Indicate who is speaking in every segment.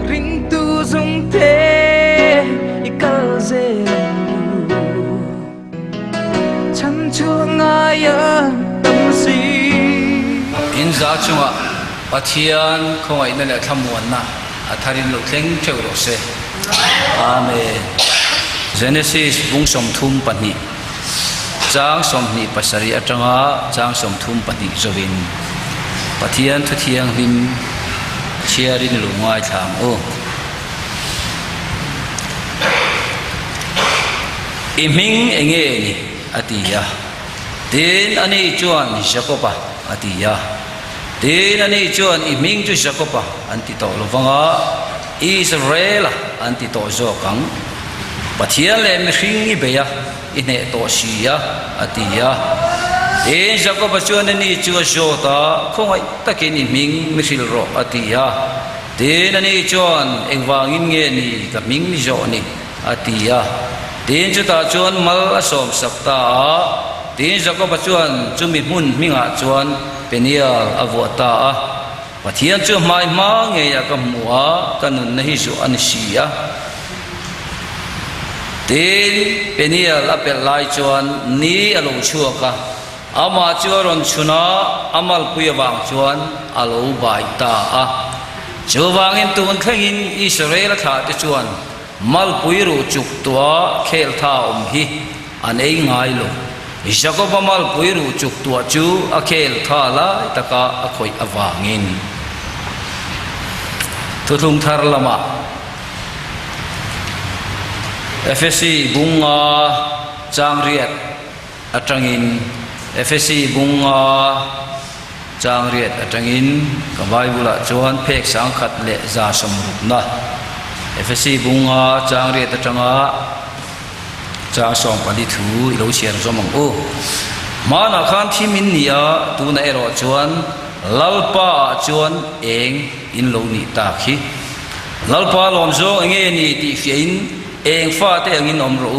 Speaker 1: ring tu dung thế ikal ze chan chua ngaya tâm si
Speaker 2: in za chunga pathian khongai na le thamuan na atharin lo thleng theu ro se amen. Genesis bung som thum pani chang som ni pasari atanga chang som thum pani zovin pathian thu thiang him chiarin lu ngai tham o iming enge ni atiya tin ani chuan jacoba atiya tin ani chuan iming chu jacoba anti to lovanga Israel anti to zo kang pathian le mi hring beya ine to sia atiya e jacoba chuan ani chu zo ta khongai takin iming misil ro atiya tin ani chuan engwangin nge ni ka ming ni zo ni atiya tin chu ta chuan mal asom sakta tin jacoba chuan chumi mun minga chuan Peniel avota pathian chu mai ma nge ya ka mua kanun nahi su an sia tin Peniel apel lai chuan ni alo chuaka ama chuaron chuna amal puyawang chuan alo bai ta chuwangin tun thlengin Israel tha te chuan mal puiru chuk tua khel tha hi an ei ngai lo Jacoba mal puiru chuk tua chu a khel tha la taka a khoi awangin thuthung thar lama FSC bunga changriat atangin FSC bunga changriat atangin ka Bible chuan phek sang khat le za somrup na FSC bunga changriat atanga cha som pali thu ilo chen zomang o mana khan thimin nia tu na ero chuan lalpa chuan eng in lo ni ta khi lalpa lom zo enge ni ti fiin eng fa te angin om ro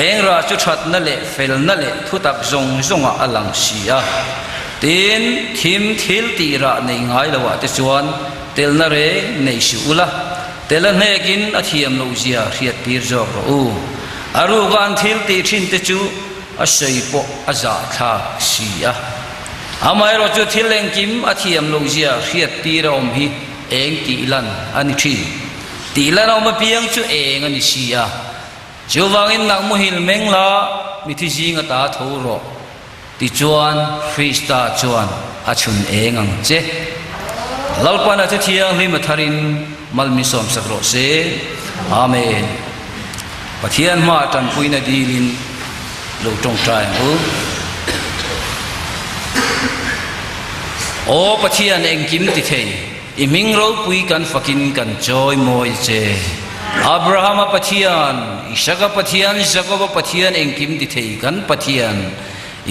Speaker 2: eng ra chu that na le fel na le thu tak zong zonga alang sia tin thim thil ti ra nei ngai lawa te chuan tel na re nei su ula tel na kin a thiam lo zia riat pir zo ro aru gan thil ti thin te chu a sei po a za tha sia amai ro chu thileng kim a thiam lo zia riat ti ra om hi eng ti lan ani thi ti lan om piang chu eng ani sia chu wangin nak mu hil meng la mi thi jing ata tho ro ti chuan Krista chuan a chun eng ang che lalpana chu thiang hlim tharin malmi som sakro se amen. Pathian ma tan puina dilin lo tong trai o pathian engkim ti thei iming ro pui kan fakin kan joy moi che Abraham pathian Isaka pathian Jacob pathian engkim ti thei kan pathian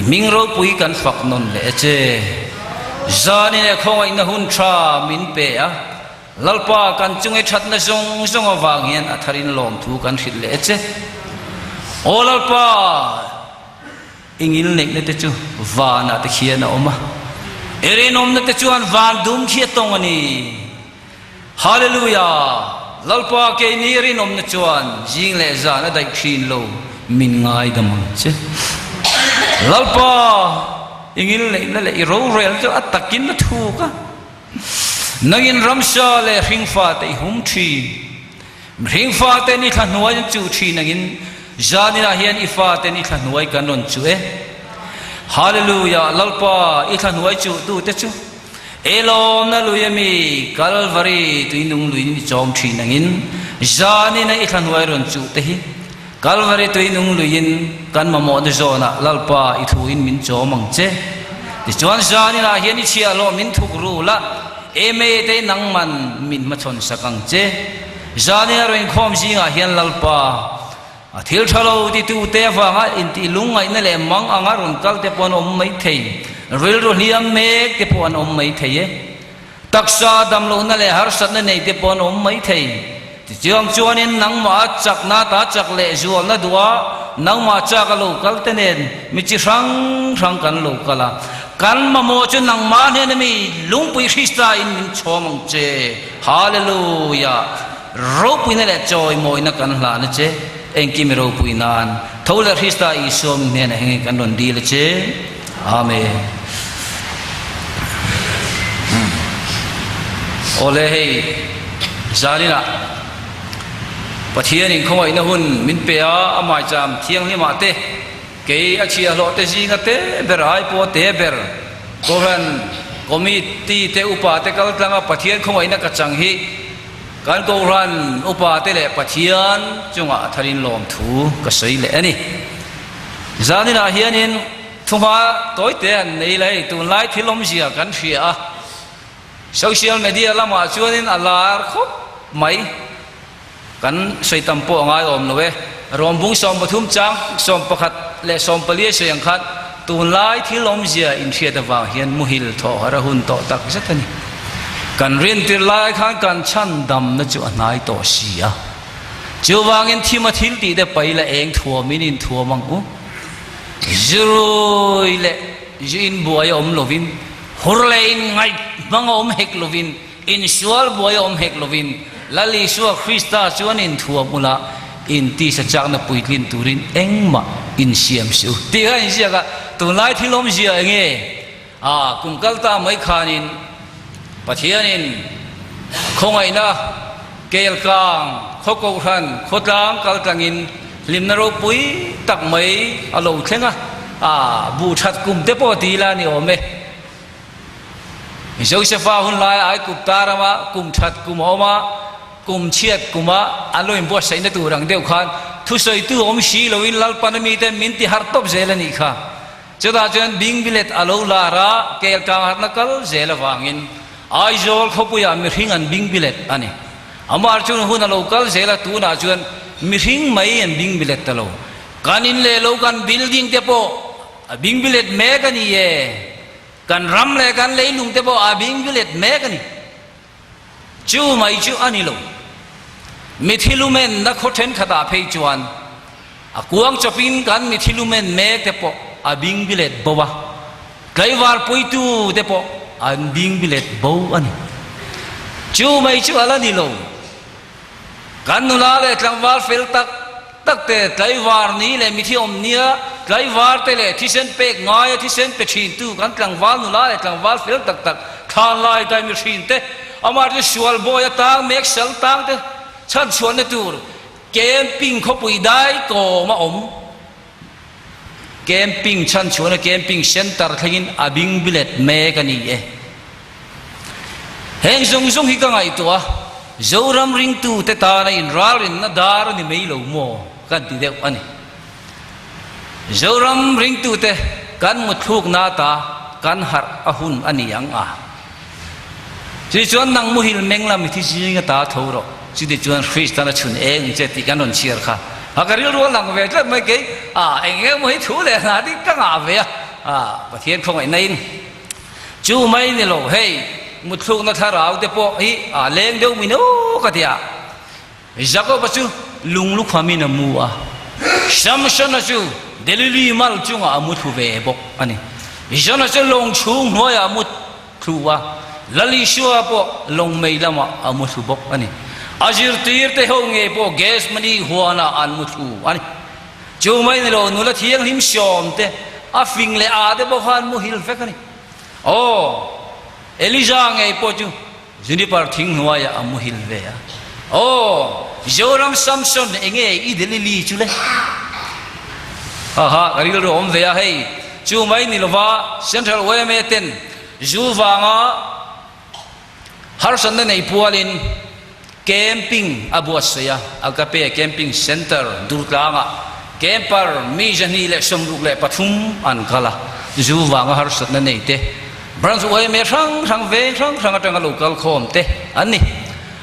Speaker 2: iming ro pui kan fak non le che zani ne khongai na hun tha min pe a lalpa kan chunge that na zong zong awang hian atharin lom thu kan thil le che o lalpa ingil nek ne te chu wana te khiana oma erenom ne te chuan van dum khia tong ani hallelujah lalpa ke ni erenom ne chuan jing le za na dai khin lo min ngai dam che lalpa ingil nek na le ro rel chu atakin na thu ka nangin ramsha le hringfa te hum thi hringfa te ni thnuai chu thi nangin janina hian ifa te ni thnuai kanon chu hallelujah lalpa I thnuai chu tu te chu elom na luyami calvary tuinung luin chom thi nangin janina I thnuai ron chu te hi calvary tuinung luin kan mamo de zona lalpa I thuin min chomang che ti chuan janina hian I chia lo min thuk ru la eme te nangman min machon sakang che zania roin khom jinga hian lalpa athil thalo ti tu te wanga in ti lungai na le mang anga ron kal te pon om mai thei ril ro hiam me te pon om mai thei taksa dam lo na le har sat na nei te pon om mai thei ti chiang chuanin nang ma chak na ta chak le zual na duwa nang ma chak lo kal te nen mi chi rang rang kan lo kala กันมาโมจนนังมาเนี่ยนะมีลุงปุยคริสต์อินมินชอมังเจฮาเลลูยารูปุยนั่นแหละจอยโมยนักกันหลานเจเองกิมรูปุยนานทว่าคริสต์อิสมเนี่ยนะเฮงกันดนดีเลยเจอาเมนโอเลเฮจารินะปะเทียนิงคงไอ้นะหุ่นมินเปียอามาจามเที่ยงนี่มาเตะเกยอาชีพโลเตจิงเตะเบรไอโปเตเบรโกรันกมิตีเตอุปาเตกัลตังปะเทียนคงไอ้นักจังฮีการโกรันอุปาเตเลปะเทียนจงอาทารินลมถูกษยเลนี่จารินะเฮียนินทุ่งฟ้าตัวเตนในเลยตุนไล่ที่ลมเสียกันเสียโซเชียลมีเดียละมาชวนินอัลลาร์คบไม่กันใส่ตัมโปง่ายอมเลยรวมบุ้งสมปทุมจังสมประคัดและสมปเลียเสียงขัดตูนไล่ที่ลมเสียอินเชียตวางเฮียนมุฮิลทอหระหุนโตตักสักนี่กันเรียนติไล่ขันกันชันดำนั่นจะนายโตเสียจูวางเงินที่มาทิ้งตีได้ไปละเองทัวมินินทัวมังกุจุยเละจินบัวยอมโลวินฮุรเลนไงมังอมเฮกโลวินอินชัวบัวยอมเฮกโลวินลลิชัวคริสต์ชวนอินทัวมุลาอินที่สัจจ์นับปุยลินตูรินเอ็งมาอินเสียมสูที่ให้อินเสียกะตัวไล่ที่ลมเสียเงี้ยกุมกัลตาไม่ขานินปะเทียนินคงไอ้นะเกลกลางขกขันขดลางกัลตังินลิมนรกปุยตักไม่อารมณ์เข่งบูชัดกุมเตปอตีลานี่โอเมโจเซฟาหุ่นลายไอ้กุบตารามากุมชัดกุมอมากุมเชียดกุมอันลอยบัวใส่ในตัวรังเดียวกันทุสอยตัวอมชีลวินลัลปนมีแต่มินที่ฮาร์ตบเจลนี่ค่ะจุดอาจารย์บิงบิเลตอโลลาระเกลกางฮัตนักลเจลวางินไอโจลขบุยามิริงอันบิงบิเลตอันนี้อามาร์จุนหุ่นอโลกัลเจลตัวน่าจวนมิริงไม่อันบิงบิเลตตโลการอินเลโลกันบิลดิ้งเตปโอบิงบิเลตเมกันนี่เย่กันรำเลยกันเลยลุงเตปอาบิงบิเลตเมกันนี่จูไม่จูอันนี้โลมิทิลุเมนนักขดเห็นขดาเพย์จวนกวางจะพินกันมิทิลุเมนเมกเตปอาบิงบิเลตบัวไกวาร์ปุยตูเตปอันบิงบิเลตบัวอันนี้จูไม่จูอะไรนี่โลกันนุลาเลตังวาร์เฟลตักตักเตไกวาร์นี้เลยมิทิอมเนียไกวาร์เตเลที่เซนเปกง่ายที่เซนเปชินตูกันตังวาร์นุลาเลตังวาร์เฟลตักตักทานลายไกมิชินเตอามาจะชวนบอยต่างเมกเซลต่างเตฉันชวนในตัวเกมปิ้งเขาปุยได้ก็มาอมเกมปิ้งฉันชวนในเกมปิ้งเซ็นเตอร์ทิ้งอาบิงบิเลตเมกันนี่เองเฮงซงฮิกังไอตัวโจรัมริงตูเตตาในอินราลินนาดาร์นี่ไม่รู้โมกันที่เดียวอันนี้โจรัมริงตูเตกันมุดทุกนาตากันหาอาหุนอันนี้ยังที่ชวนนังมุฮิลเมงลามิที่จริงตาทาวรที่ชวนคริสต์นั้นชุนเองเจติกันนนเชียร์ค่ะหากเรื่องรู้หลังเวทไม่เกี่ยเองมุฮิถูเลยนะที่กังอาเวียประเทศคงไอ้นี่จูไม่เนี่ยโลเฮ้ยมุดทุกนัทราวเดปโอ้เลี้ยงเดียวมิโนก็เดียจักรปัจจุลุงลูกความินามัวชัมชนะจูเดลิลีมาลจุงมุดทุเวบกอันนี้ฉันจะลงชุงหัวมุดทุวลลิชัวปะลงไม่ละมาอามุทุบกอันนี้อาจิรตีร์เตหงเงปะแก๊สมันนี่หัวน่ะอันมุทุอันนี้จูไม่เนี่ยเรานุละเที่ยงหิมชอมเตอาฟิงเลอาเดบะฮันมุฮิลเฟกันนี่โอ้เอลิจาเงปะจูจุนี่ปาร์ทิ้งหัวยามุฮิลเวียโอ้โจรัมซัมซอนเองอีเดลิลีจูเลยกริลโรมเวียให้จูไม่เนี่ยเราว่าเซ็นทรัลเวเมเทนจูฟังฮาร์สันในปัวลินแคมปิ้งอาบัวเสียอากาเป้แคมปิ้งเซ็นเตอร์ดูกลางแคมปาร์มีจันนี่เล็กสมรุกเล็กปฐุมอันกาลาจูวางฮาร์สันในเตบรันส์ไว้เมื่อทั้งเวทั้งจังลูกลโคมเตอันนี้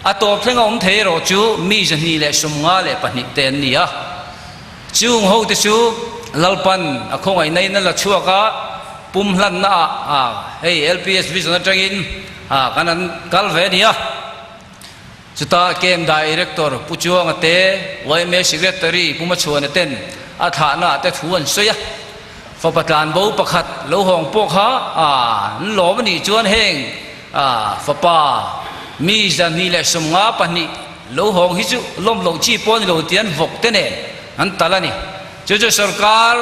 Speaker 2: อัตโตเพ่งอมเทโรจูมีจันนี่เล็กสมงาเล็กปนิเตนนี่จูงหูติจูลัลปันคงไอ้ในนั่นละชัวกะปุ่มหลันน่ะเฮ้ย LPS วิศนุจังอินกันนั้นกัลเวเนียจุดตาเกมดีเรคเตอร์ผู้ช่วยเตะไว้เมสิเกรตรีผู้มาชวนเต้นอาถานะเตะทวนเสีย ฟปตานบูประคัดโลหงพวกฮะหลอมันนี่จวนเฮงฟปามีจะนี่แหละสมงาปนี่โลหงฮิจุล้มลงชีปนโลเตียนวกเตเนอันตละนี่จู่ๆสรการ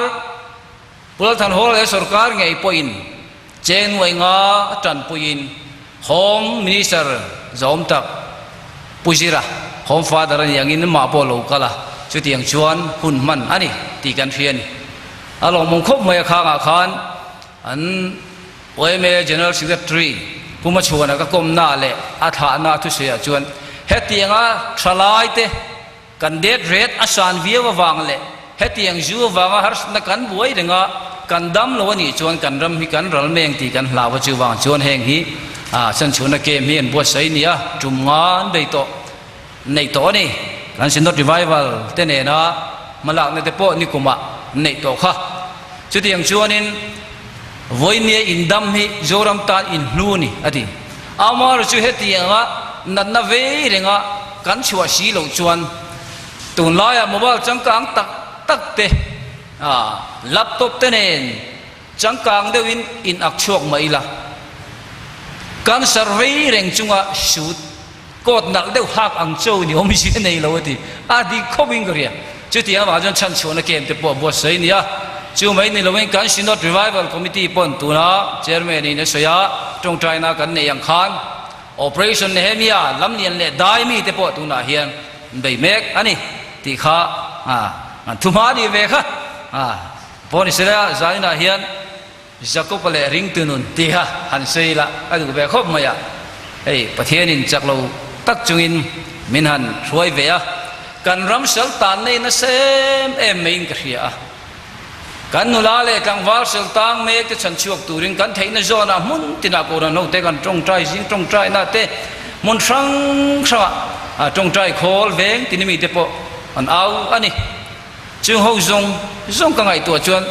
Speaker 2: พุทธทานโฮลสรการไงปอยน์เจนไว้งาจันปอยน์โฮมมินิสเตอร์จอมตักปุจิระโฮมฟาดารันยังอินมาโปโลกะละจุดยังชวนหุ่นมันอันนี้ตีกันเพียนอารมณ์มงคบไม่ข้างอาคารอันโอเอเมเจเนอเรลเซกเรตรีผู้มาชวนก็ก้มหน้าเละอาถานาทุเสียชวนเฮตียงอ่ะทลายเตกันเด็ดเรดอาสานวิววางเละเฮตียงจูวางฮาร์สนักกันบวยเดงอ่ะกันดำโลนี่ชวนกันรำฮิกันรัลเมงตีกันลาวจูวางชวนแห่งฮีฉันชวนนักเกมฮีนบวชใส่เนียจุ่มงานได้โตในโตนี่การสินดรีไววัลเตเนนะมาหลักในเตโปนิคุมะในโตค่ะจุดยังชวนนินวันนี้อินดัมฮีโจรัมตานอินลูนี่อดีอามาร์จูเฮตียงอ่ะนันนาเวเรงอ่ะกันชัวชีโลชวนตุนลายโมบายจังกังตักเตแล็ปท็อปเตเนนจังกังเดวินอินอักชวกไม่ละการเซอร์เวย์เร่งจุงอ่ะชุดกดนักเดือดหักอังโจนี่ผมไม่ใช่ในโลกที่ดีคบิงกรีจุดที่ว่าจนฉันชวนนักเกมเตปบวชใส่เนี่ยจู่ไม่ในโลกการสินดรีไววัลคอมมิตี้ปนตัวนะเจอร์แมนีเนี่ยเสียตรงใจนักกันในยังคันOperation Nehemiah ลำเลียนเละได้มีแต่พอตุนาเฮียนใบเมกอันนี้ที่ข้าทุมาดีเวค่ะพอนี่เสียใจนาเฮียนจะก็ไปเล่ริงตุนุนที่ฮะหันเสียละอันนี้ก็แบบครบมาอ่ะประเทศนี้จากเราตักจุงินมินหันช่วยเวียกันรำเสลตานในนั่นเซมไม่อินกระเฮียกันนุลาเล่กังวาลเสลตังเมกที่ฉันช่วยตูริงกันเทนโซนามุนตินาโกรันโนเตกันตรงใจสิ่งตรงใจน่าเตมุนสังสวะตรงใจโคลเวงที่นี่มีเตปอันเอาอันนี้จึงเขาจงกังไงตัวจวน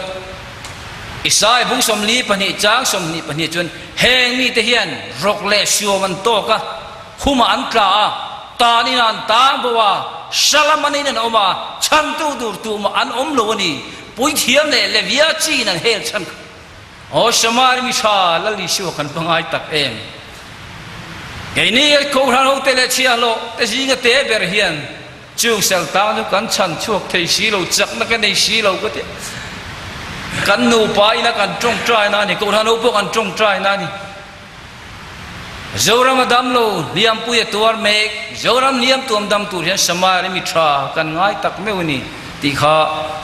Speaker 2: อิสายบุ้งสมลีปนิจางสมลีปนิจวนเฮงมีเทียนรกเล่ชัวมันโตกะหุมาอันตราตานี่นันตาบัวสลามันนี่นันออกมาฉันตู้ดูตัวมาอันอมโลนี่ปุยเทียมเลยเลวิอาจีนั่นเฮลฉันโอ้สมาริมิชาลลิชัวกันปังไอตักเองไอ้นี่เขาทำเอาเตเลเชียโลแต่สิ่งเตะเบอร์เฮียนจูเซลตานุกันฉันช่วยเทชีโลจักนักในชีโลก็เตกันนูไปนักกันจงใจนั่นนี่เขาทำเอาพวกกันจงใจนั่นนี่โจรามดำโลเลี้ยมปุยตัวเมกโจรามเลี้ยมตัวดำตัวเฮียนสมาริมิชากันไงตักไม่วันนี้ที่ข้า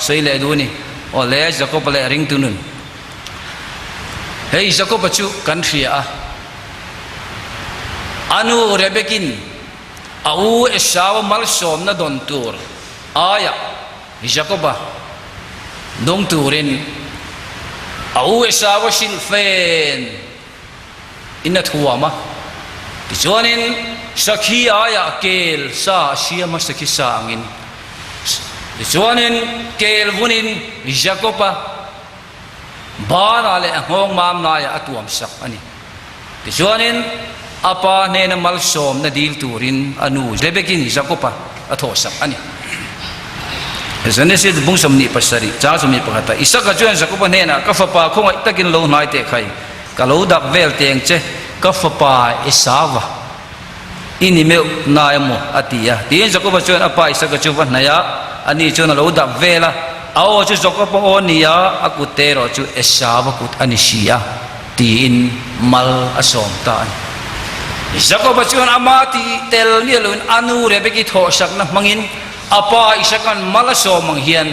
Speaker 2: ใส่เลยดูนี่โอ้เล่จะก็ไปเล่ริงตุนุนเฮ้ยจะก็ปัจจุกันเสียอานูเรเบกินเอาเอชาวมัลสอมน่ะดอนตูร์อายะจะก็ปะดงตูรินเอาเอชาวชิลเฟนอินนัทหัวมะที่จวนินสักขีอายะเกลซาเชียมาสักขีสางินส่วนนึงเกลวุนินยาโคปะบ้านอะไรห้องมามนายอตัวมสักอันนี้ส่วนนึงอาปาเนนมัลสอมนาดีลตูรินอนูเรเบกินยาโคปะอโทสักอันนี้ฉะนั้นสิ่งบุ้งสมนิปัสสริจ้าสมนิปัตตาอิสักจวนยาโคปะเนนะกัฟปะคงไอตะกินโลนายเตะใครกะโลดักเวลเตียงเจกัฟปะอิสาวะอินิเมลนายโมอติยาที่ยาโคปะจวนอาปาอิสักจวนนายะอันนี้จนเราดับเวลาเอาจุดจบก็พอนี่ยาอากุเตโรจุเอชาบกุตอันนี้ชียตีอินมัลอสอมตานจะก็ปัจจุบันอามาตีเตลเนี่ยลุนอนุเรเบกิโทสักนะมังอินอาปาอิสักันมัลอสอมมังเฮียน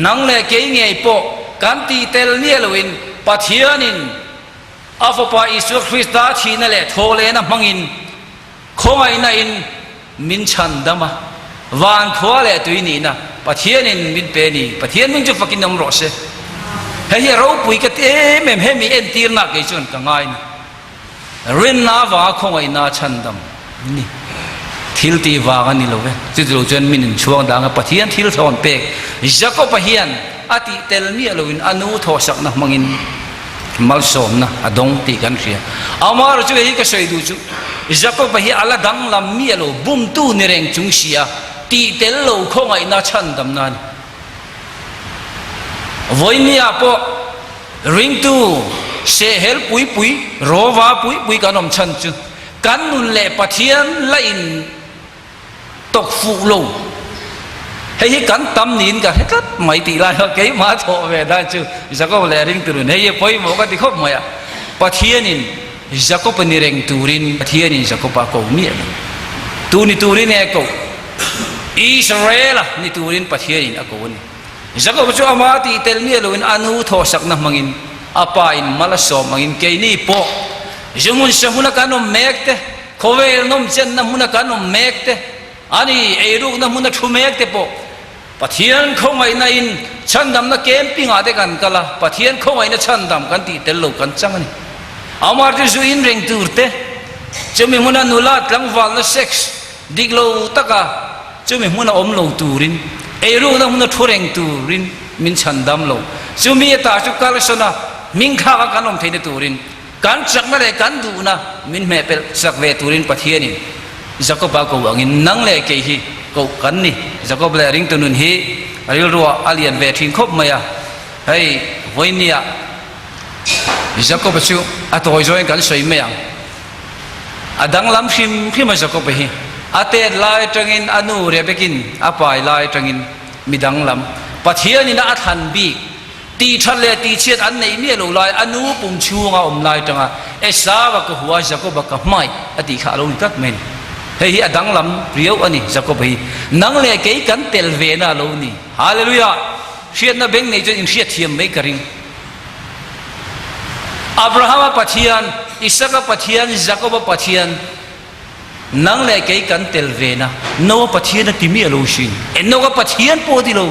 Speaker 2: นังเลเกยเงยโปกันตีเตลเนี่ยลุนปัทเฮียนินอาฟปาอิสุคริสตาชีนั่นแหละโทเลนะมังอินคงไอ้นั่นมินชันดามะวันทัวร์เลยตัวนี้นะปะเทียนินมินเปนีปะเทียนมินจะฟักินน้ำรสเฮ้ยเราปุยกันเอ๊ะแม่เห็นมีเอ็นตีร์นักไอ้ชนกังไงนี่รินนาว่าคงไอ้นาชันดำนี่ทิลตีว่ากันนี่ลูกเว้ยจุดเราจนมินช่วงดังปะเทียนทิลทอนเปกจะก็ปะเทียนอาทิเตลมีลูกอนุทอสักนะมังอินมัลสอมนะอดงตีกันเสียอามาเราจะไปก็ใส่ดูจุจะก็ปะเทียนalla dang lamมีลูกบุ้มตู้นี่เร่งจุงเสียตีเตลโลคงไอ้นาชันดำนั้นวันนี้อ่ะพอ ring tu se hel pui pui rova pui pui kanom chan chu kan nun le pathian lain tok fu lo hei hi kan tam nin ka hết mai ti lai ke ma tho ve da chu jacob le ring tu ne ye poi mo ka ti khop moya pathianin jacob ni reng turin pathianin jacob pa ko mi tu ni turin e ko Israel ni turin pathianin ako ni jacob chu ama ti tel mi lo in anu tho sak na mangin apa in malaso mangin ke ni po jungun sahuna kanom mekte khovel nom chen na huna kanom mekte ani eruk na huna thu mekte po pathian khongai na in chandam na camping ade kan kala pathian khongai na chandam kan ti tel lo kan chang ani amar ti zu in reng turte chumi huna nulat lang wal na sex diglo taka chumi huna om lo turin eruk na huna thu reng turin min chandam lo chumi ta chu kala sona min kha ka kanom theine turin kan chak na le kan du na min me pel sak ve turin pathianin jacob ba ko angin nang le ke hi ko kan ni jacob le ring tunun hi ril ruwa alien ve thin khop maya hei voinia jacob chu atoi join kan soi meang adang lam phim phim jacob hi ate lai tangin anu rebekin apai lai tangin midang lam pathianin a than bi ti thale ti chiat an nei mi lo lai anu pum chunga om lai tanga esa wa ko huwa jacob ka mai ati kha lo tak men hei hi adang lam riau ani jacob hi nang le ke kan tel ve na lo ni hallelujah shiat na beng nei chen in shiat thiam mai karing abraham pathian isaac pathian jacob pathian nang le ke kan tel ve na no pathian ti mi lo shin en no ka pathian po di lo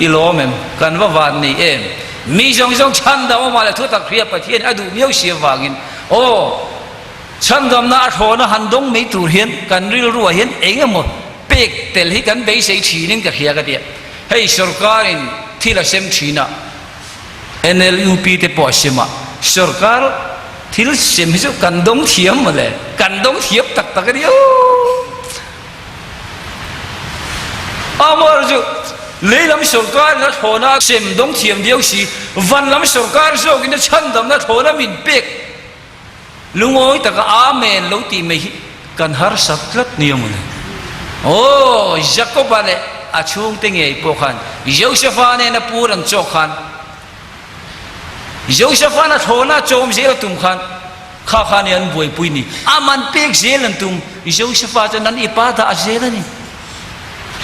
Speaker 2: ilo mem kan wa van ni em mi jong jong chan da ma le thu tak khria pathian adu miau sia wangin o chan dam na tho na han dong mei tur hian kan ril ruwa hian engemo pek tel hi kan bei sei thi ning ka khia ka dia hei sarkarin thila sem thina NLUP te po sema sarkar thil sem hi kan dong thiam ma le kan dong thiap tak tak dia amar ju leilam sarkar na thona sem dong thiam diau si van lam sarkar zo gin chan dam na thona min pek lungoi taka amen lo ti me kan har saklat niam ne o jacob ale achung tenge pokhan joseph ane na puran chokhan joseph ana thona chom zel tum khan kha khan yan boi puini aman pek zel an tum joseph a nan ipa da azelani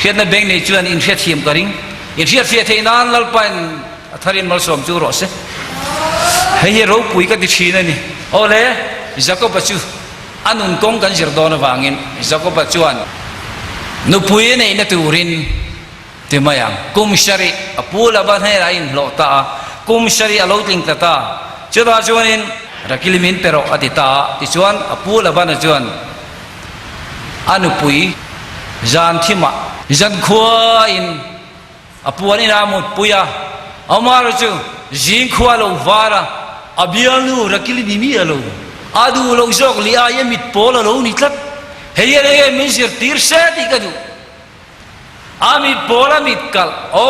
Speaker 2: khiat na beng nei chuan in khiat thiam karing in khiat fiat theinan lalpan atharin mal som chu ro se hei ro pui ka ti thina ni ole jacob chu anun kong kan jirdona wangin jacob chuan nu pui nei na turin te mayang kum shari apula ban he rain lota kum shari alo tling tata chuda chuanin rakilimin pero atita ti chuan apula ban chuan anu pui jan thima jan khua in apuani ramut puya amar chu jing khua lo vara abialu rakilimi mi alo adu lo jok li aye mit pola lo ni tlat heyere min sir tir se ti kadu amit pola mit kal o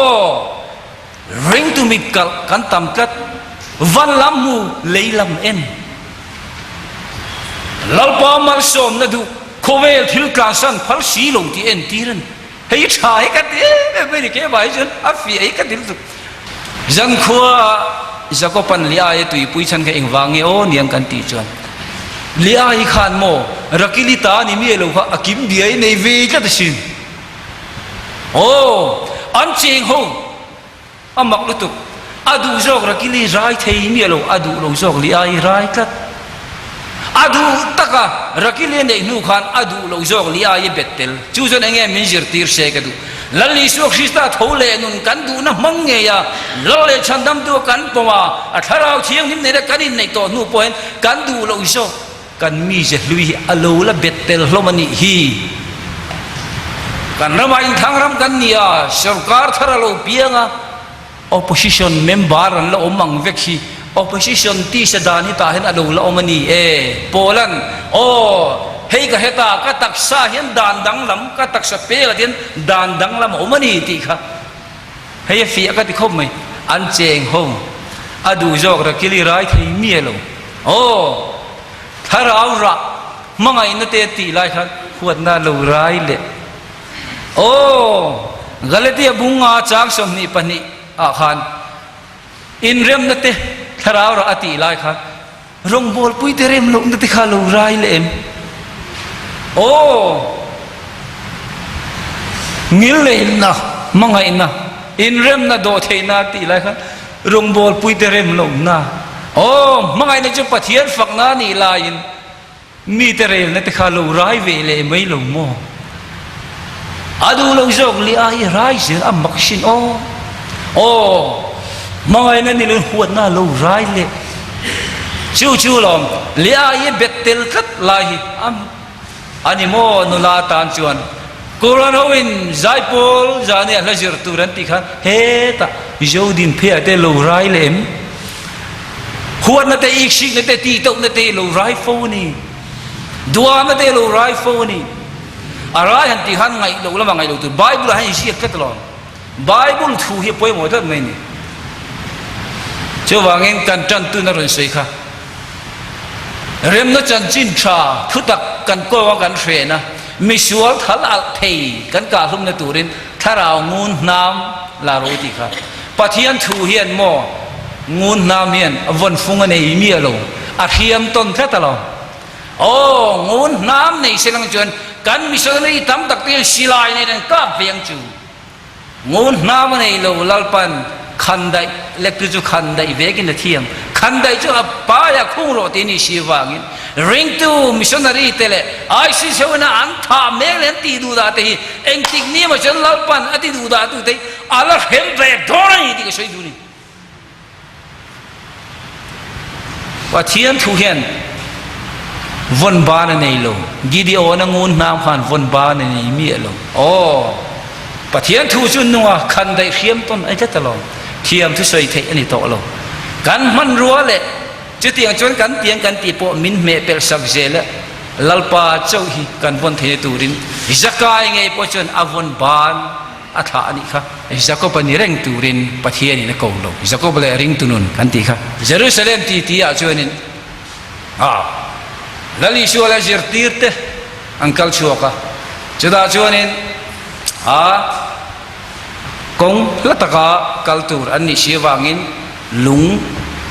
Speaker 2: ring tu mit kal kan tam kat van lam mu leilam en lalpa mal som na du khovel thil klasan phal si lo ti en tiran hei thai ka ti me ni ke bai jan afi ai ka dil tu jan khua jacoban li aye tui pui chan ka engwange o niang kan ti chuan li ai khan mo rakilita ni mi lo kha akim diai nei ve ka sin o an ching ho amak lu tu adu jok rakili rai thei mi lo adu lo jok li ai rai ka adu taka rakili nei nu khan adu lo jok li ai betel chu jon enge min jir tir se ka du lalli su krista thole nun kan du na mangne ya lole chandam du kan poma atharau thiang nim ne kan in nei to nu point kan du lo jok kan mi je lui alo la betel hlomani hi kan ramai thang ram kan nia sarkar tharalo pianga opposition member an la omang vekhi opposition ti sadani ta hen alo la omani e polan o hei ka heta ka taksa hian dan dang lam ka taksa pe la den dan dang lam omani ti kha hei fi ka ti khom mai an cheng ho อดูจอกระกิลิไรที่เมียลงโอ้ถ้าเราระมังไงนั่นเตติไรครับขวดน่าลูไรเลยโอ้กะเลตีบุงอาจางสมนิปนิอาคารอินเรมนั่นเตถ้าเราระอติไรครับรงบอลปุยเตเรมลงนั่นเตขาลูไรเลยโอ้งิลเลยนะมังไงนะอินเรมน่ะโดเทนาติไรครับรงบอลปุยเตเรมลงนะโอ้มังไงนะจุปะเทียนฝักนานี่ลายินมีเตเรมนั่นเตขาลูไรเวเลยไม่ลงโมอาดูลงจอกลีไอไรเสียอัมบักชินโอ้มังไงนั่นนี่ลุนหัวหน้าลูไรเลยชูลมลีไอเบ็ดเตลคัดลายอันนี้โมนุลาตานชวนกุรานวินใจพอลจานี่ละจิรตุรันติขันเฮตาโจดินเพียเตลูไรเลมหัวนั่นเตอีกสิ่งนั่นเตตีโตนั่นเตลูไรฟูนี่ดัวนั่นเตลูไรฟูนี่อะไรฮันติขันไงลูกละมังไงลูกตัวไบเบิลให้ชี้กัดลองไบเบิลทูเฮียป่วยหมดทั้งนั้นนี่เจ้าว่าเงินกันจันตุนนรนสุยค่ะเริ่มนั่นจันจินชาทุตักกันก็ว่ากันเฟนะมิสวลทัลอัลเทกันกาลุมในตูรินถ้าเรางูน้ำลาโรติค่ะปะเทียนทูเฮียนโมงูน้ำเฮียนวันฟุงในมีอลงอาเทียมต้นแค่ตลอดโอ้งูน้ำในเสลังจวนกันมิสวลในทำตักเตียนศิลายในนั้นก็เพียงจูงูน้ำในโลลัลปันขันได้เล็กจุขันได้เวกินเทียมขันได้จุป้ายคุ้งโรตินิชีวางินริงตูมิชนารีเตเลไอซิเซวนาอันท่าเมเลนตีดูดาเตhiเอ็งติกนี่มาจันลัลปันอติดูดาตุเตอาลาเฮมเบดอร์นี่ที่ก็ช่วยดูนี่ว่าเทียนทุเฮียนวันบานในโลกิดีโอนังงูน้ำขันวันบานในมีอโลโอ้ปะเทียนทุจุนนัวขันได้เทียมต้นไอ้เจ้าตลอดเทียมที่ใส่เทอันนี้โตโลกันมันรัวเลยจะเตียงจนกันเตียงกันตีโปมินเมเปลสักเจลลัลปาเจ้าฮีกันวันเทนตูรินจักายไงพอจนอวันบานอัฐานี่ค่ะจักก็เป็นเร่งตูรินปะเทียนนี่นะกงโลจักก็เป็นเร่งตุนุนกันตีค่ะเยรูซาเล็มตีตีอาจวนนินลลิชัวลาจิรตีร์เตอังคัลชัวค่ะจุดอาจวนนินกงละตะกาคัลตูร์อันนี้เชื่อว่างินลุง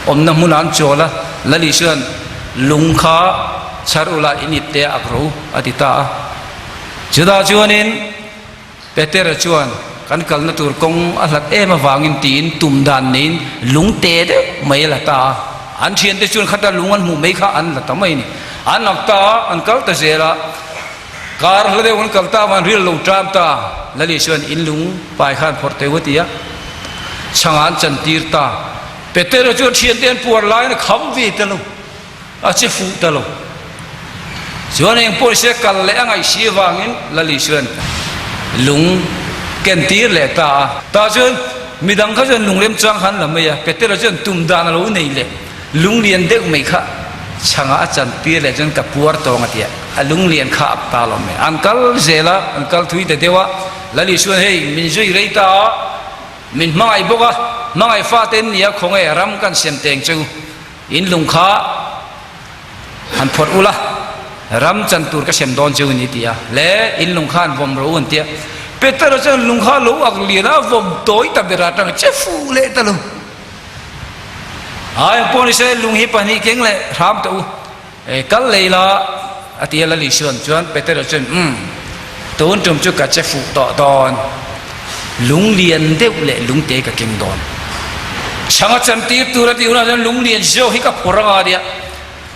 Speaker 2: อมน้ำมุนันโจละละลิชวนลุงข้าชารุลาอินิเตะอักรูอติตาจุดาจวนินเปเตอร์จวนกันกัลนตูร์กงอัลลัดมาวางินตีนตุมดานนินลุงเตะเดไม่ละตาอันเชียนเตจวนขัดลุงอันหูไม่ข้าอันละตาไม่นี่อันนักตาอันกัลตะเจระการละเดวันกัลตามันเรียลลุงตามตาละลิชวนอินลุงไปขันพอร์เตวติยะช่างอันจันตีร์ตาเปเตอร์จวนเชียนเตียนปวดลายนะขำวีตลกอาจจะฟูตลกส่วนเองพอเสกกัลเลงไอชีวางินละลิชวนลุงเกันตีร์เลตาจวนมีดังเขาจวนลุงเลี้ยมจังหันละไม่ยะเปเตอร์จวนตุ่มดานเราเนี่ยเลยลุงเลียนเด็กไม่ค่ะช่างอาจารย์ตีร์เลยจนกับปวดตัวงัดเดียลุงเลียนข้าอับตาเราไม่อันกัลเจล่าอันกัลทุยแต่เดียวละลิชวนเฮ้ยมินจุยเรตามินไม่บอกว่าไม่ฟาเต็นเนี่ยคงไอ้รำกันเสียงเต็งจูอินลุงข้าอันพอดอุละรำจันตูร์ก็เสียงดอนจูนี่ตียเล่อินลุงข้าวมรู้อันเตียเปเตอร์จันลุงข้ารู้อักลีนะวมโตยตับเดรัตังเจฟูเล่ตะลุไอ้พวกนี้เสลุงฮิปานี่เก่งเลยรำตัวกัลเลยละอติยละลิชวนจวนเปเตอร์จันตัวจุ่มจุกกับเจฟูต่อตอนลุงเลียนเด็กเละลุงเตะกับเก่งดอนช่างจันตีตัวที่อุณาจันลุงเลียนโจฮิกับพลังอะไร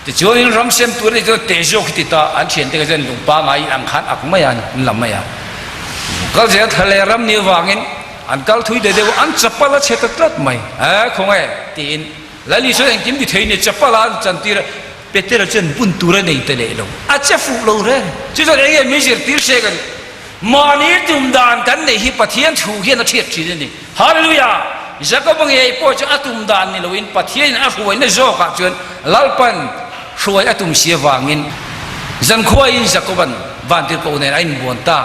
Speaker 2: แต่โจนี่รำเส้นตัวที่จะเตะโจฮิติตาอันเชียนเตะกับจันลุงป้าไงอังคันอักไม่ยันลำไม่ยันก็จะทะเลรำนิวางินอันกัลทุยเดียวอันจับปลาเชตตรัดไม่คงไงตีนแล้วลิสุเองกินที่เทนี่จับปลาจันตีระเปเตอร์จันปุ่นตัวนี่เตะเลยลงอาจจะฟูลงเลยจุดอะไรไม่ใช่ตีร์เชกันมานี่ตุ่มดานกันในฮิปะเทียนถูกเฮียนเทียบชีนี่ฮาเลลูยาจะก็บังเอิญพอจะตุ่มดานนี่เราอินปะเทียนอาช่วยในโจกัจวนลัลปันช่วยตุ่มเสียวางินจันขวายจะก็บันวันที่เขาในไอ้บัวตา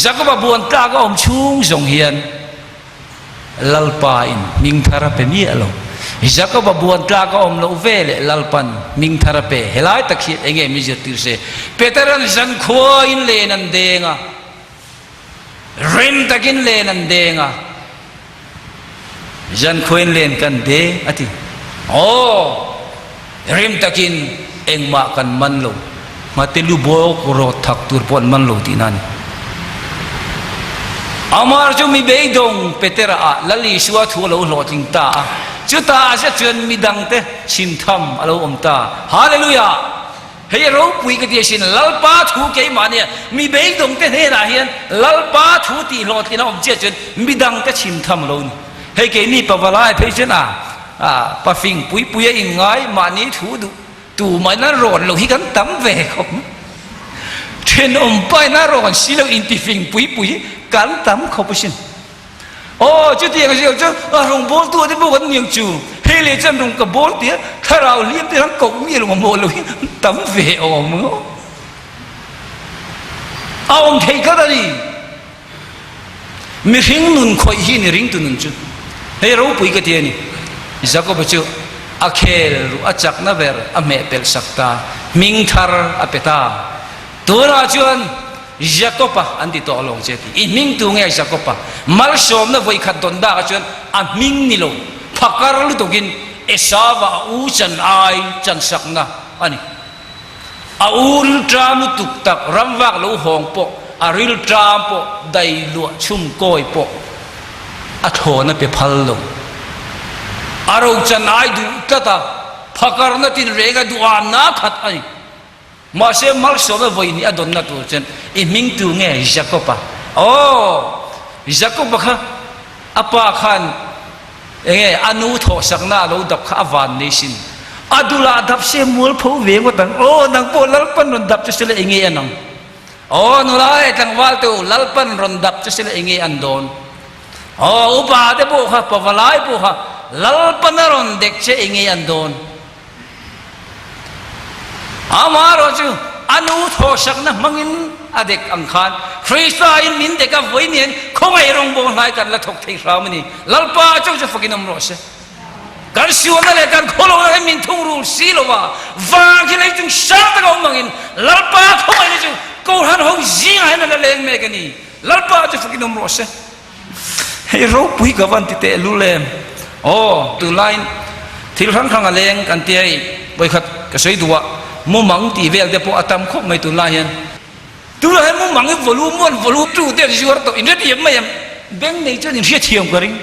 Speaker 2: จะก็บัวตาก็อมชุ่งจงเฮียนลัลปาอินมิงทาราเป็นเมียลง Jacob buan tla ka om lo vele lalpan ming tharape helai takhi enge mi jetir se Peteran jan kho in le nan denga rim takin le nan denga jan kho in len kan de ati rim takin engma kan man lo matelu bo ro thak tur pon man lo tinan amar chu mi beidong Petera a lali suwa thu lo lo ting ta chu ta se chuan midang te chim tham alo om ta hallelujah hei ro pui ka ti sin lalpa thu ke mania mi beidong te he na hian lalpa thu ti lo ti na om che chuan midang te chim tham lo ni hei ke ni pawalai phei chen pa fing pui pui in ngai mani thu du tu mai na ron lo hi kan tam ve khop then om pai na ron si lo in ti fing pui pui kan tam khop sin chứ tiền cái gì chứ rồng bố tua thì bố vẫn nhiều chủ hay là chân rồng cả bố tiếng thay nào liêm thì hắn cũng như là một lối tấm về mưa ông thấy cái đó đi mình hình nun khoi hi ni ring tu nun chứ hay rau pui cái tiền này giờ có bao nhiêu akhel achak na ver ame pel sakta ming thar apeta tura chuan Jacoba anti to long cheti in ming tu nge Jacoba mal som na voi khat don da chuan a ming ni lo phakar lu togin esawa u chan ai chan sakna ani a ul tram tuk tak ramwak lo hong po a ril tram po dai lu chum koi po a thona pe phal lo aro chan ai du tata phakar na tin rega du am na khat ani mà sẽ mal số nó vậy ni adon na tu chen in ming tu nghe Jacoba Jacoba kha apa khan nghe anu tho sakna lo dap kha avan ni sin adula dap se mul pho ve ngo tang nang po lalpan ron dap se le nge anang nu lai tang wal tu lalpan ron dap se le nge an don upa de bo kha pawalai bo kha lalpan ron dek che nge an don amaro chu anu tho sakna mangin adek angkhan Krista in min deka voinian khongai rong bong lai kan la thok thei ramani lalpa chu chu fakinam rose kan siona le kan kholo le min thung ru silowa wa ki le chung sa ta ko mangin lalpa khongai le chu ko han hong jing han la leng me kani lalpa chu fakinam rose hei ro pui ka van ti te lu le tu line thil ran khang aleng kan ti ai boi khat ka sei duwa mu mang ti vel de po atam khop mai tu la hian tu la mu mang e volume tu te jur to in re mai beng nei chen in ria thiam ka ring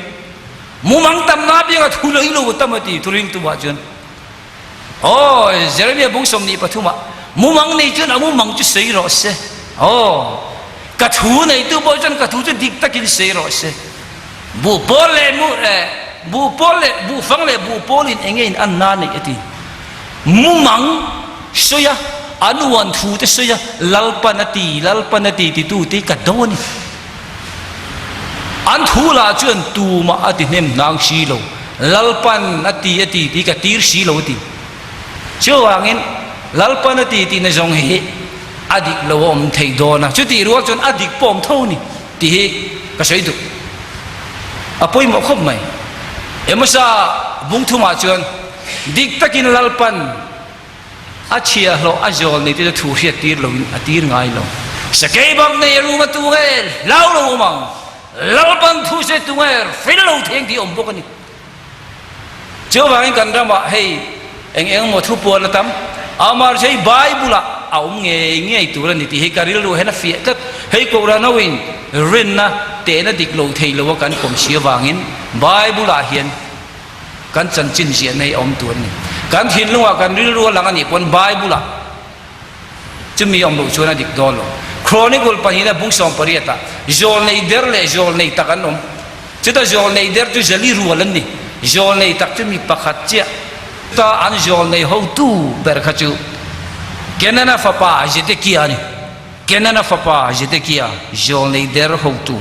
Speaker 2: mu mang tam na bi ga thu loi lo tam ti tu ring tu wa chen Jeremia bung som ni pathuma mu mang nei chen mu mang chu sei ro se ka thu nei tu bo chen ka thu chen dik takin sei ro se bu pole bu fang le bu polin engein an na nei ati mu mang soya anuan thu te soya lalpanati ti tu ti kadoni an thu la chuan tu ma ati nem nang si lo lalpan ati ti ka tir si lo ti chuangin lalpanati ti na jong he adik lo om thei dona chu ti ro chuan adik pom tho ni ti he ka sei du apoi mo khop mai emasa bung thu ma chuan dik takin lalpan achia lo ajol ni ti thu hriat tir lo atir ngai lo sakei bang nei ru ma tu he lau lo mang lalpan thu se tu er fil lo theng ti om bokani cho wang kan ra ma hei eng mo thu pon tam amar sei bible a nge tu ra ni ti he karil lo he na fi kat hei ko ra na win rin na te na dik lo thei lo kan kom sia wangin bible a hian kan chan chin sia nei om tu ni kan hin lunga kan ril ru lang ani pon bible chumi om lo chona dik don lo chronicle pahina bung som pariata jol nei der le jol nei takan om chuta jol nei der tu jali ru lan ni jol nei tak chumi pakhat chia ta an jol nei ho tu ber khachu kenana fapa jete kia ni kenana fapa jete kia jol nei der ho tu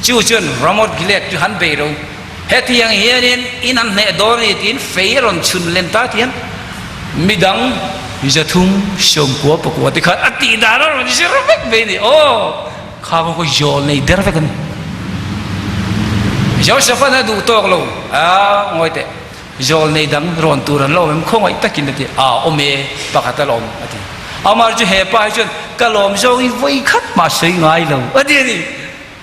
Speaker 2: chu chen ramot gilet tu han be ro hetiang hianin inan ne doni tin feiron chun len ta tian midang jathum som ko pakwa ti khat ati dara ro ji robek be ni kha ko jol nei der vekan joseph na du tok lo ngoi te jol nei dang ron turan lo mem khong ai takin ati ome pakatalom ati amar ju he pa chun kalom zo i voi khat ma sei ngai lo ati ni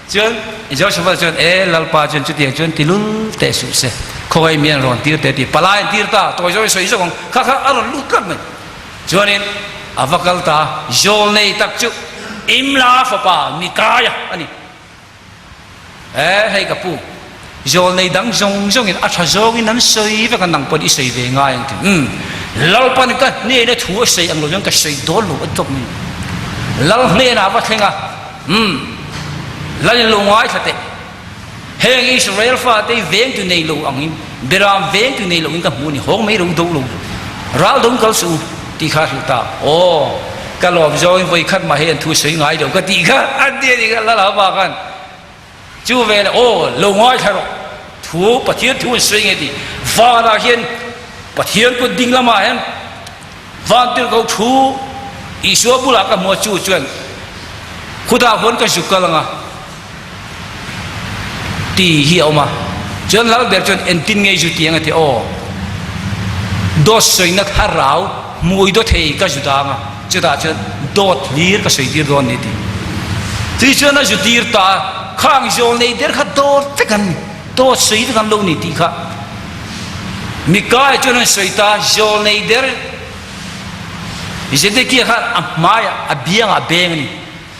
Speaker 2: chun jo shwa chun lalpa chun chu tiang chun tilul te su se khoi mian ron tir te ti palai tir ta to jo sei so kong kha aron lut kat me chuanin avakal ta jol nei tak chu imla fa pa mikaya ani hay ka pu jol nei dang zong in atha zong in an sei ve kan nang pon i sei ve nga yang ti lal pan ka ne ne thu sei ang lo jang ka sei do lo atok ni lal ne na wa thenga lal lo ngai thate heng Israel fa te veng tu nei lo angin beram veng tu nei lo in ka mu ni hong mai ro do lo ral dong kal su ti kha su ta ka lom zong voi khat ma hen thu sei ngai do ka ti kha an de ni ka la ba kan chú về là lâu ngoài thay rồi thú bát thiên thú suy nghĩ đi và là hiện bát thiên có đinh lắm mà em và từ câu thú ý số bù lạc cái mua chú chuyện khu đạo huấn cái dục cái là tì hiểu mà chuyện là để chuyện anh tin nghe chú tiếng thì đốt suy nó thà ráo mùi đốt thì cái chú ta mà chú ta chuyện đốt liệt cái suy tiệt đốt này thì chuyện là chú tiệt ta khang jol nei der kha do tekan do sei tekan lo ni ti kha mikai chon sei ta jol nei der jete ki kha amaya abiang abeng ni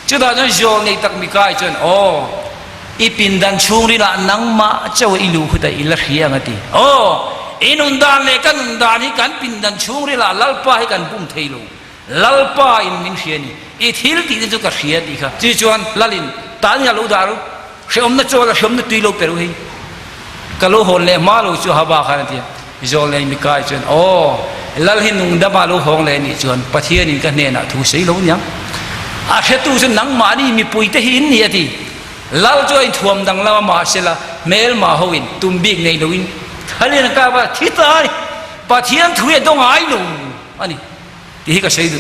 Speaker 2: chuda jon jol nei tak mikai chon ipin dan chung ri la nang ma chaw ilu khuta ila hiang ati inun dan le kan dan hi kan pin dan chung ri la lalpa hi kan bum theilo lalpa in min hiani i thil ti ju ka hria di kha chi chuan lalin ta nya lo daru shom na chola shom na tui lo peru hi kalo hol le ma lo chu haba khan ti jol le mi kai chen lal hin nung da ma lo hong le ni chuan pathian in ka ne na thu sei lo nyang a the tu chen nang ma ni mi pui te hin ni ati lal choi thuam dang la ma sela mel ma hoin tum big nei lo in thali na ka ba thi tai pathian thu e dong ai lo ani ti ka sei du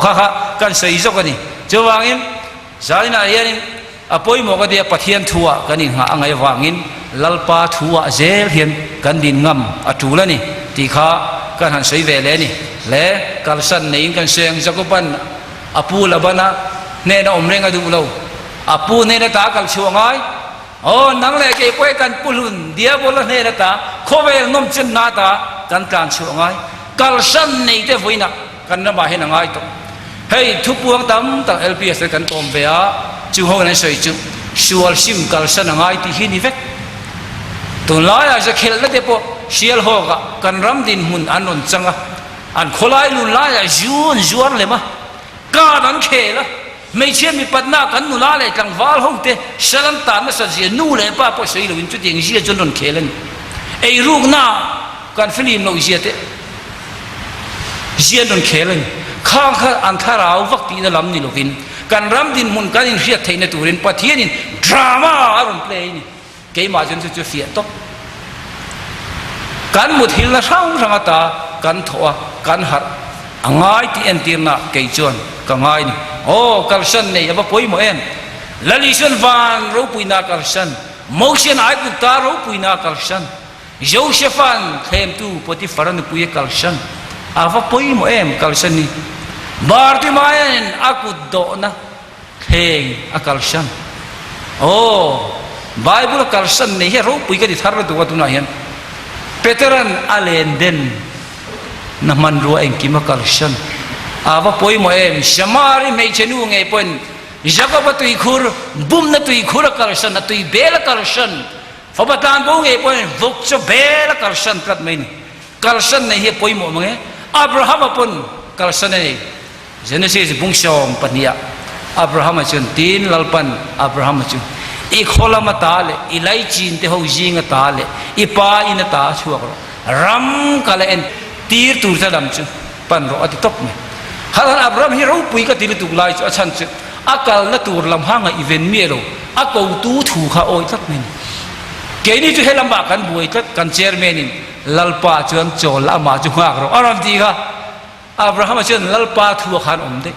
Speaker 2: kha kan sei zo ka ni chawangin zalina yanin apoi mo ka dia pathian thua kani nga angai wangin lalpa thua zel hian kan din ngam atulani ti kha kan han sei ve le ni le kalsan nei kan seng jakopan apu labana ne na omrenga du lo apu ne na ta kal chuangai nang le ke poi kan pulun dia bola ne na ta khovel nom chen na ta kan kan chuangai kalsan nei te voina kan na ba hen ngai to hey thu puang tam tang LPS kan tom ve a chu ho na soi chu sual sim kal san ngai ti hi ni vek tun la ya za khel la de po sial ho ga kan ram din mun anon changa an kholai lu la ya juan le ma ka dan khela mei chen mi patna kan nu la le tang wal hong te salan ta na sa ji nu le pa po sei lo in chu ting ji chon non khelen ei ruk na kan film no ji te ji non khelen khang kha an tharau vakti na lam ni lokin kan ram din mun kan in hiat theina turin pathian in drama aron play ni ke ma jen chu fiat top kan mut hil na sang ata kan thoa kan har angai ti entirna ke chon ka ngai ni kalsan nei aba poi mo en lalison van ro puina kalsan motion ai ku ta ro puina kalsan josephan them tu poti faran puye kalsan ava poi mo em kalsan ni Bartimayan aku do na heng akalsan Bible kalsan ni hero pui ka di thar do tu na hian Peteran alenden na manrua eng ki makalsan ava poi mo em shamari mei chenu nge pon jacob tui khur bum na tui khur kalsan na tui bel kalsan fabatan bo nge pon vok cho bel kalsan kat main kalsan nei he poi mo mange Abraham apon kalsan nei Genesis bungsom pania Abraham chun tin lalpan Abraham chun i khola mata le i lai chin te ho jing ta le i pa in ta chuak ram kala en tir tur sa dam chu pan ro ati top me halan Abraham hi ro pui ka til tu lai chu achan chu akal na tur lam hanga event mi ro akau tu thu kha oi tak men ke ni chu helam ba kan buai tak kan chairman in lalpa chuan chol ama chu ngak ro aram ti kha Abraham chen lalpa thu khan om de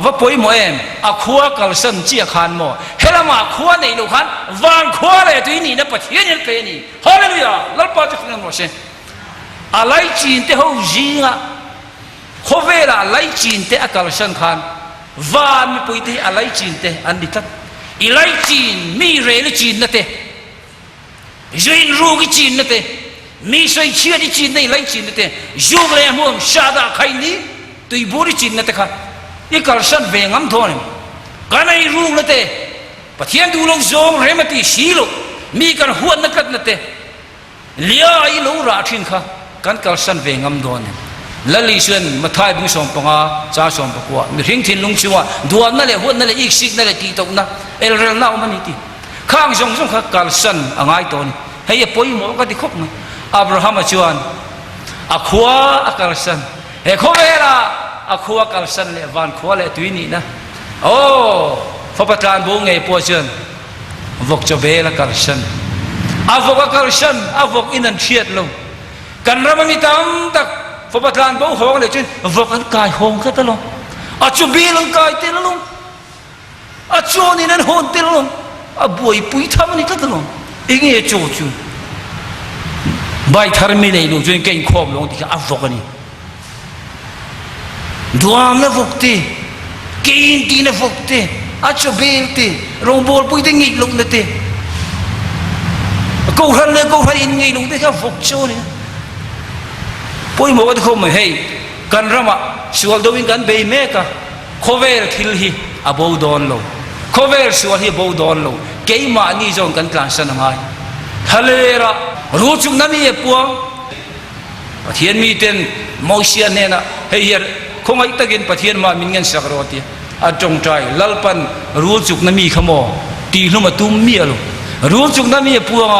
Speaker 2: ว่าป่วยหมอเอ็มขวากัลสันเจียขันหมอเฮลมาขวาในลูกขันวันขวาเลยตัวนี้นะปะเทียนยันเป็นนี่ฮาเลลูยาลัลปาจะขึ้นมาเช่นอะไรจีนเตเขาจีงะเขาเวลาอะไรจีนเตอกัลสันขันวันมีป่วยที่อะไรจีนเตอันนี้ทัดอะไรจีนมีเรื่องจีนนั่นเตจีนรู้กี่จีนนั่นเตมีใส่เชื่อที่จีนในอะไรจีนนั่นเตยูกเลยมั่วชาดาใครนี้ตัวบุรีจีนนั่นเตค่ะอีกัลสันเวงอัมทอนกันไอ้รู้นั่นเตปะเทียนดูลงโจมเรมตีสีลุมีกันหัวนักนั่นเตเลี้ยไอ้ลูราทินค่ะกันกัลสันเวงอัมทอนละลิชวนมาถ่ายบุญสมปงาจ้าสมปกัวมีทิ้งทิ้งลุงชัวดวนนั่นแหละหัวนั่นแหละอีกสิ่งนั่นแหละตีตกนะเอลเรลน่ามันนี่ตีข้างจงค่ะกัลสันอ่างไอ้ตัวนี้ให้ยป่วยหมอก็ติคบมั้ยอับราฮัมชวนขวากัลสันเฮ้ยเขาเวลาขวากัลสันเลยวันขวาเลยตัวนี้นะโอ้พระประธานบุ้งไงปวดจนวกจะเบลกัลสันวกกัลสันวกอินันเชียดลงกันเราไม่มีตามตักพระประธานบุ้งห้องเลยจนวกอันกายห้องก็ตลงจูเบลงกายเตลงจูนี่นั่นห้องเตลงบุยปุยทำนี่ก็ตลงอีกเงี้ยจูใบทาร์มิเลยลูกจนเก่งขอบลงที่อัฟวกนี่ดวงนั่นวกตีเก่งตีนั่นวกตีจูเบลตีโรงบอลปุยตีงิดลงนั่นตีกูหันเลยกูหันอินงิดลงที่เขาวกโจนี่ปุยบอกว่าเขาไม่ให้กันรำอ่ะส่วนตัววิ่งกันเบย์เมกะโคเวลทิลฮีอาบูดอนโลโคเวลส่วนฮีบูดอนโลเกี่ยมานี่จงกันกลางสนามไงทะเลระรู้จุกนั้นมีปวงประเทศมีเต็นมอเชียนเนี่ยนะเฮียคงไอ้ตะกินประเทศมามินเงินสักรอตีจงใจลัลปันรู้จุกนั้นมีขโมตีลุมาตุ้มมีอะไรรู้จุกนั้นมีปวง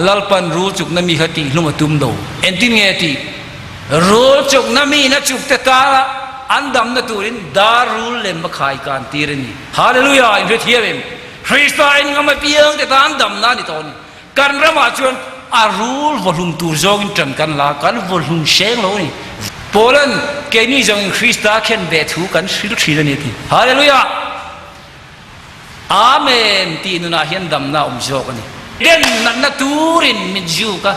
Speaker 2: ลัลปันรู้จุกนั้นมีขตีลุมาตุ้มโดเอ็นตินเงตีรู้จุกนั้นมีนะจุกเตตาอันดำนะตูรินดารุลเลมขายการตีรนี่ฮาเลลูยาอินเทียมคริสต์อินก็ไม่เพียงแต่ตาอันดำนั่นนี่ตอนนี้การรำมาชวนรูลวอลุ่มตูจงจันกันลากันวอลุ่มเชงโลนี่โปแลนด์เกนี่จงคริสต์เข็นเบทูกันสิลุชีนนี่ทีฮาเลลูยาอาเมนตีนุนาเฮียนดำนาจงกันนี่เด่นนันตูรินมิจูกะ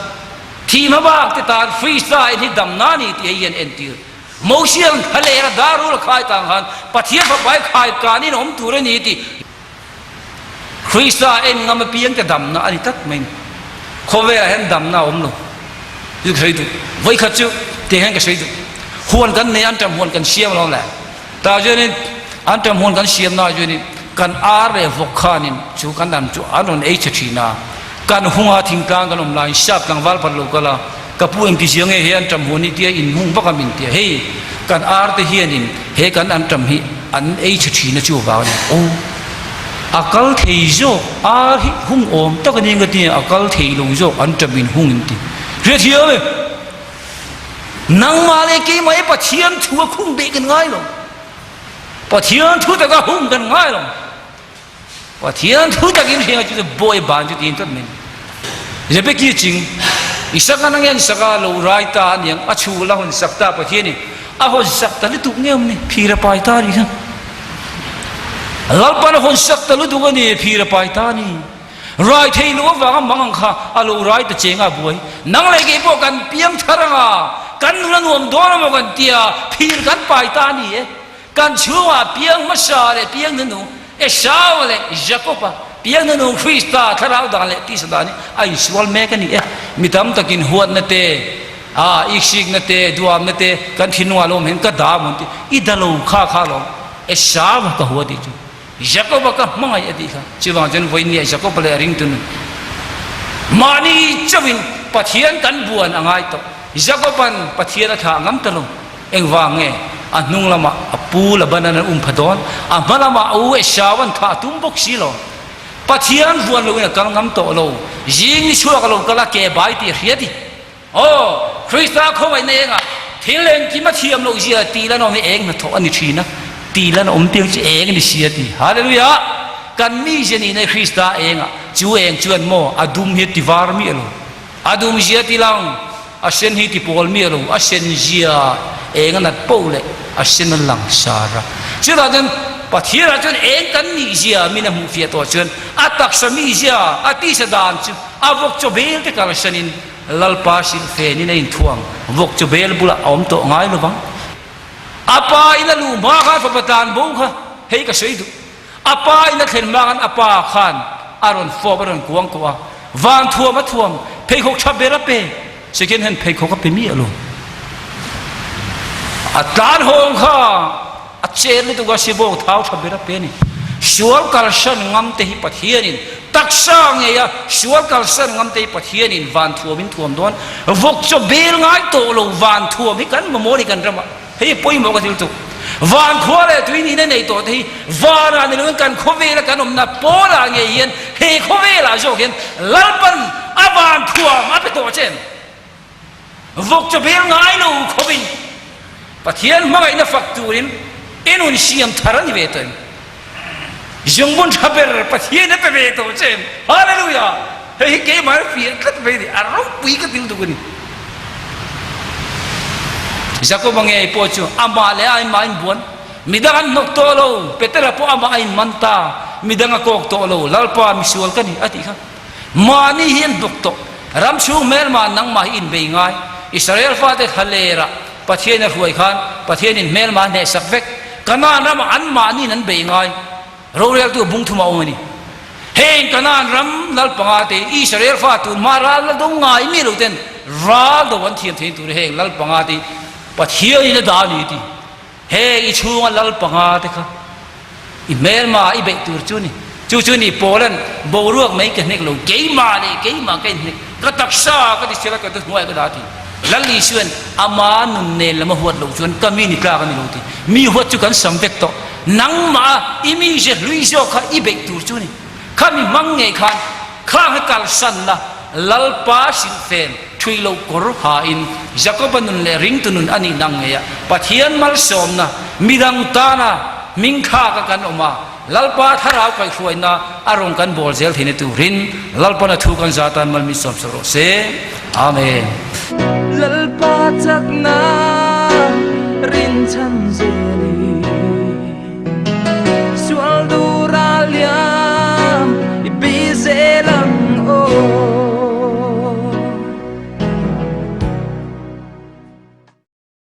Speaker 2: ที่มาบักติตาคริสต์อินที่ดำนานี่ที่เฮียนเอ็นตีโมเชียนทะเลระดารุลขายต่างกันปะเทียบไปขายการนี่น้อมตูรินนี่ที่คริสต์เอ็นงามเพียงแต่ดำนาอันนี้ตัดไม่เขาเวลาเห็นดำหน้าอมลูยุคใครดูไว้ขัดจูเตียงก็ใครดูหวนกันเนี่ยอันจำหวนกันเชียมเราแหละแต่จุนี่อันจำหวนกันเชียมน่าจุนี่กันอาร์เรฟกขานินจูกันดำจูอันนั้นเอชชีนากันหัวทิ้งกลางกันอมลายชับกลางวัลพันลูกละกับผู้เอ็มที่เชียงเฮียนจำหวนนี่เตียอินหุ่งบักมินเตียเฮ้กันอาร์เตเฮียนินเฮกันอันจำฮีอันเอชชีนาจูบ่าวนี่โอ้akal thei jo a hi hung om to kan ing ti akal thei long jo an tabin hung in ti re thia me nang ma le ki mai pa thiam thu khung be kan ngai lo pa thiam thu ta ka hung kan ngai lo pa thiam thu ta kin he ju boy ban ju tin tot men je pe ki ching isaka nang yan saka lo rai ta niang a chu la hon sakta pa thi ni a ho sakta le tu ngem ni phira pai ta riลัลปันคนสักตะลุดูกันนี่พีระไปตานี่รายเทลูว่าก็มังค่ะอาลูรายตะเจงอ่ะบุยนังเลยกี่พวกกันเปียงทารงากันรันวมโดนมากันเตียพีรกันไปตานี่กันชัวเปียงมาชาเลยเปียงนั่นนูชาวเลยจักรปะเปียงนั่นนูคริสต์ทาราวดังเลยที่สดานี่ไอ้สวอลเมกันนี่มิตรมตะกินหัวนั่นเตอีกสิ่งนั่นเตดวามนั่นเตกันทิ้งว่าลมเห็นก็ด่ามันที่อีดาลูข้าลมชาวก็หัวดีจูJacob ka mangai adika chiwang jan voini Jacob le ring tun mani chawin pathian kan buan angai to Jacoban pathian tha ngam talong engwange anung lama apu labanan phadon amalama au eshawan tha tumbok silo pathian buan lo na kal ngam to lo jing chuak lo kala ke bai ti riati oh Krista khowai ne nga thileng ki ma thiam lo ji ti la no me eng na tho ani thinaตีแล้วอมเตียงจะเองนี่เสียดีฮาเลลูยากันมีเจนี่ในคริสต์เองอ่ะจูเองจวนโมอดุมเฮติวาร์มีอลูอดุมเจียติลังอาเซนฮิติปอลมีอลูอาเซนเจียเองนั่นปูเลยอาเซนนั่นหลังสาระ ชื่อเราจนปะเทียเราจนเองกันมีเสียมีน้ำมูเฟียตัวจนอัตักสมีเสียอัติสดานจุอาวกจเบลที่กาลชนินลัลปาสิลเฟนี่ในทวงวกจเบลบุละอมโตง่ายหรือบังอาปาอินาลูมาข้าฟับตานบุ้งค่ะเฮ้ยก็สวยดูอาปาอินาเข็นมากันอาปาขานอารอนฟอบารอนกวงกว่าวันทัวมาทวงเพย์หกชับเบระเปสกินเห็นเพย์หกก็เป็นมีอารมณ์อาตานหงค่ะอาเจริญตัวสิบกเท้าชับเบระเปนี่ชัวร์กัลชันงามเตหิปัทเฮียนินตักซ่างเงียชัวร์กัลชันงามเตหิปัทเฮียนินวันทัวมินทัวมดวนวกจเบลง่ายโตโลวันทัวมิกันมาโมนิกันระมาเฮ้ยปุยโมกันทิลตุวันขวาเลยตัวนี้ในตัวที่วันอันนี้เรื่องการขวิลกันอมนับปอระเงียนเฮ้ยขวิลาโจกินลัลปันอาวันทัวมาเป็นตัวเช่นวกจะเบลง่ายโลขวินปัทเฮียนมาไงนะฟักตูรินอินุนเชียมทารันเวตันยงบุญทับเบลปัทเฮียนเป็นเวตัวเช่นฮาเลลูยาเฮ้ยเกมาฟีกัดไปดิอารมณ์ปุยกัดติลตุกุนJacob mangai pochu ama le ai main buan midangan nok tolo petera po ama ain manta midanga kok tolo lalpa misual kani ati kha mani hian dokto ramchu mel ma nang ma in be ngai Israel fa te halera pathian huai khan pathian in mel ma ne sakvek kana ram an mani nan be ngai rorel tu bung thuma ongani hen kana ram lal panga te Israel fa tu maral dong ngai mi lo ten ra do wan thiam thein tu he lal panga teปัทเฮียนี่นะดานี่ที่เฮ้ยชูงลัลปังอาเถอะค่ะอีเมลมาอีเบตูร์จูนี่โปแลนด์โบรัวไม่กันเนกลงเกยมาเลยเกยมากันเนกก็ตักซาก็ติเสละก็ตักหัวก็ได้ที่ลัลลีชวนอามานุนเนลมาหัวลงชวนก็มีนิกลากันนี่ลงที่มีหัวจุกันสัมเวกโตนังมาอีมีเจลุยโจค่ะอีเบตูร์จูนี่ข้ามีมังเงยขันข้าให้กัลสันละลัลปาสินเฟนทุยโลกรหาอินจักรบันุนเลริงตุนุนอันนี้นังเงียปัทเฮียนมัลสอมนะมิดังตานะมิงข้ากันออกมาลัลปาทาราวไปช่วยนะอารมณ์กันบอลเซลที่นี่ตูรินลัลปานะทุกันซาตานมัลมิสอมสโรเซอาเมน
Speaker 1: ลัลปาจากนารินชันเซลีสวลดูราลยามอิบิเซลังโอ